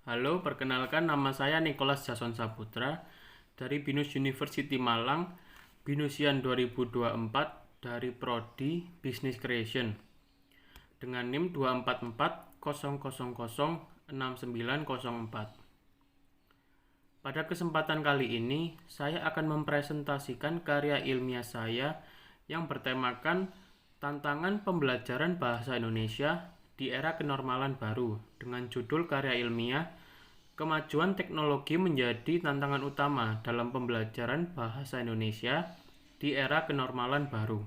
Halo, perkenalkan nama saya Nicholas Jason Saputra dari BINUS University Malang, BINUSian 2024 dari Prodi Business Creation dengan NIM 24400006904. Pada kesempatan kali ini, saya akan mempresentasikan karya ilmiah saya yang bertemakan Tantangan Pembelajaran Bahasa Indonesia di Era Kenormalan Baru dengan judul karya ilmiah Kemajuan Teknologi Menjadi Tantangan Utama dalam Pembelajaran Bahasa Indonesia di Era Kenormalan Baru.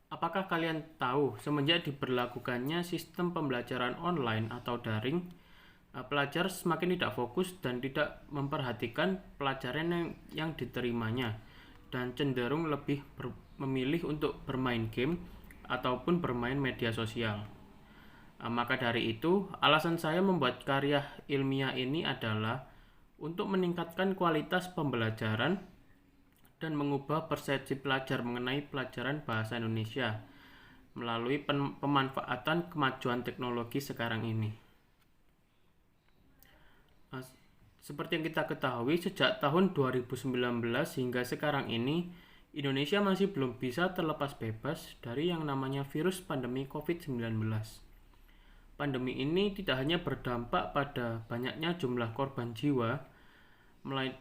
Apakah kalian tahu semenjak diberlakukannya sistem pembelajaran online atau daring, pelajar semakin tidak fokus dan tidak memperhatikan pelajaran yang diterimanya dan cenderung lebih memilih untuk bermain game ataupun bermain media sosial. Maka dari itu, alasan saya membuat karya ilmiah ini adalah untuk meningkatkan kualitas pembelajaran dan mengubah persepsi pelajar mengenai pelajaran bahasa Indonesia melalui pemanfaatan kemajuan teknologi sekarang ini. Seperti yang kita ketahui, sejak tahun 2019 hingga sekarang ini, Indonesia masih belum bisa terlepas bebas dari yang namanya virus pandemi COVID-19. Pandemi ini tidak hanya berdampak pada banyaknya jumlah korban jiwa,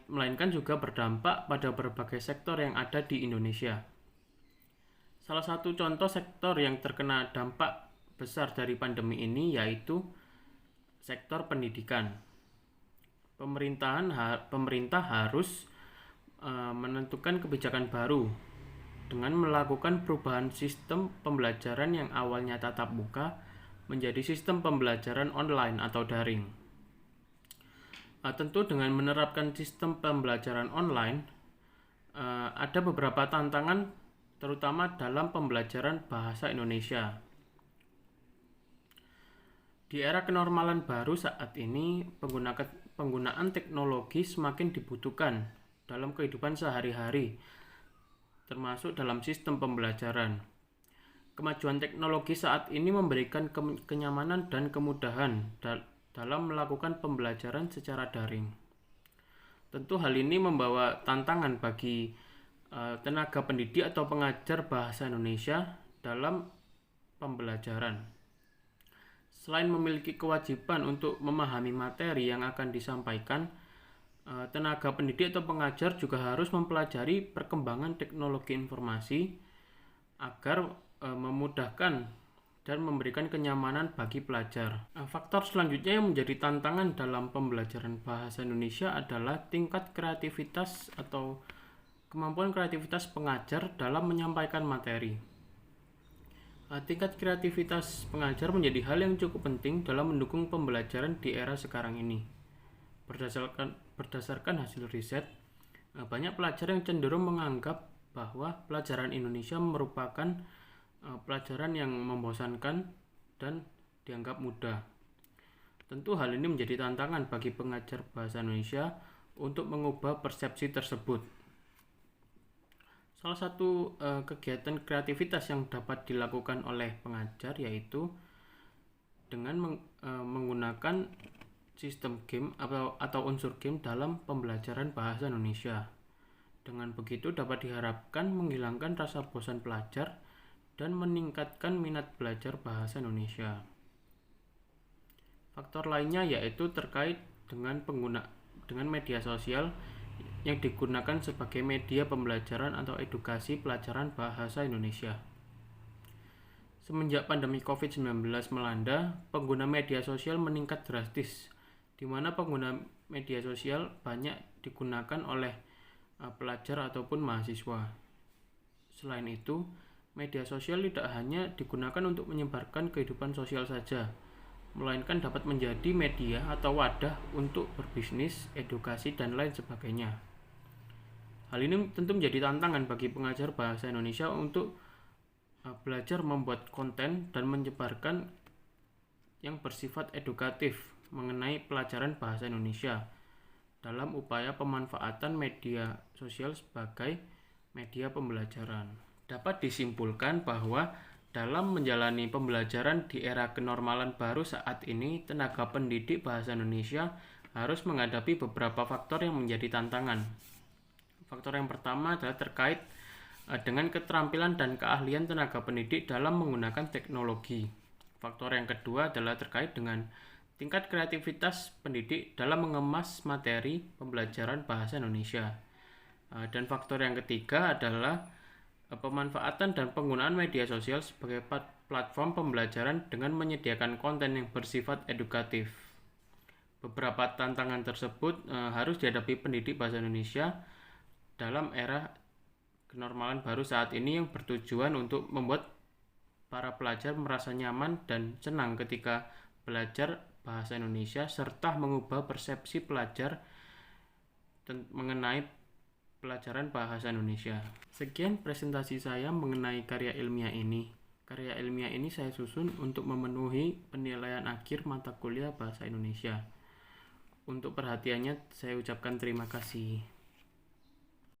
melainkan juga berdampak pada berbagai sektor yang ada di Indonesia. Salah satu contoh sektor yang terkena dampak besar dari pandemi ini yaitu sektor pendidikan. Pemerintah harus menentukan kebijakan baru dengan melakukan perubahan sistem pembelajaran yang awalnya tatap muka menjadi sistem pembelajaran online atau daring. Tentu dengan menerapkan sistem pembelajaran online ada beberapa tantangan terutama dalam pembelajaran bahasa Indonesia. Di era kenormalan baru saat ini, penggunaan teknologi semakin dibutuhkan dalam kehidupan sehari-hari, termasuk dalam sistem pembelajaran. Kemajuan teknologi saat ini memberikan kenyamanan dan kemudahan dalam melakukan pembelajaran secara daring. Tentu hal ini membawa tantangan bagi tenaga pendidik atau pengajar bahasa Indonesia dalam pembelajaran. Selain memiliki kewajiban untuk memahami materi yang akan disampaikan, tenaga pendidik atau pengajar juga harus mempelajari perkembangan teknologi informasi agar memudahkan dan memberikan kenyamanan bagi pelajar. Faktor selanjutnya yang menjadi tantangan dalam pembelajaran bahasa Indonesia adalah tingkat kreativitas atau kemampuan kreativitas pengajar dalam menyampaikan materi. Tingkat kreativitas pengajar menjadi hal yang cukup penting dalam mendukung pembelajaran di era sekarang ini. Berdasarkan hasil riset, banyak pelajar yang cenderung menganggap bahwa pelajaran Indonesia merupakan pelajaran yang membosankan dan dianggap mudah. Tentu hal ini menjadi tantangan bagi pengajar bahasa Indonesia untuk mengubah persepsi tersebut. Salah satu kegiatan kreativitas yang dapat dilakukan oleh pengajar yaitu dengan menggunakan sistem game atau unsur game dalam pembelajaran bahasa Indonesia. Dengan begitu dapat diharapkan menghilangkan rasa bosan pelajar dan meningkatkan minat belajar bahasa Indonesia. Faktor lainnya yaitu terkait dengan media sosial yang digunakan sebagai media pembelajaran atau edukasi pelajaran bahasa Indonesia. Semenjak pandemi COVID-19 melanda, pengguna media sosial meningkat drastis, di mana pengguna media sosial banyak digunakan oleh pelajar ataupun mahasiswa. Selain itu, media sosial tidak hanya digunakan untuk menyebarkan kehidupan sosial saja, melainkan dapat menjadi media atau wadah untuk berbisnis, edukasi, dan lain sebagainya. Hal ini tentu menjadi tantangan bagi pengajar bahasa Indonesia untuk belajar membuat konten dan menyebarkan yang bersifat edukatif mengenai pelajaran bahasa Indonesia dalam upaya pemanfaatan media sosial sebagai media pembelajaran. Dapat disimpulkan bahwa Dalam menjalani pembelajaran di era kenormalan baru saat ini, tenaga pendidik bahasa Indonesia harus menghadapi beberapa faktor yang menjadi tantangan. Faktor yang pertama adalah terkait dengan keterampilan dan keahlian tenaga pendidik dalam menggunakan teknologi. Faktor yang kedua adalah terkait dengan tingkat kreativitas pendidik dalam mengemas materi pembelajaran bahasa Indonesia. Dan faktor yang ketiga adalah pemanfaatan dan penggunaan media sosial sebagai platform pembelajaran dengan menyediakan konten yang bersifat edukatif. Beberapa tantangan tersebut harus dihadapi pendidik bahasa Indonesia dalam era kenormalan baru saat ini yang bertujuan untuk membuat para pelajar merasa nyaman dan senang ketika belajar bahasa Indonesia serta mengubah persepsi pelajar mengenai pelajaran bahasa Indonesia. Sekian presentasi saya mengenai karya ilmiah ini. Karya ilmiah ini saya susun untuk memenuhi penilaian akhir mata kuliah bahasa Indonesia. Untuk perhatiannya saya ucapkan terima kasih.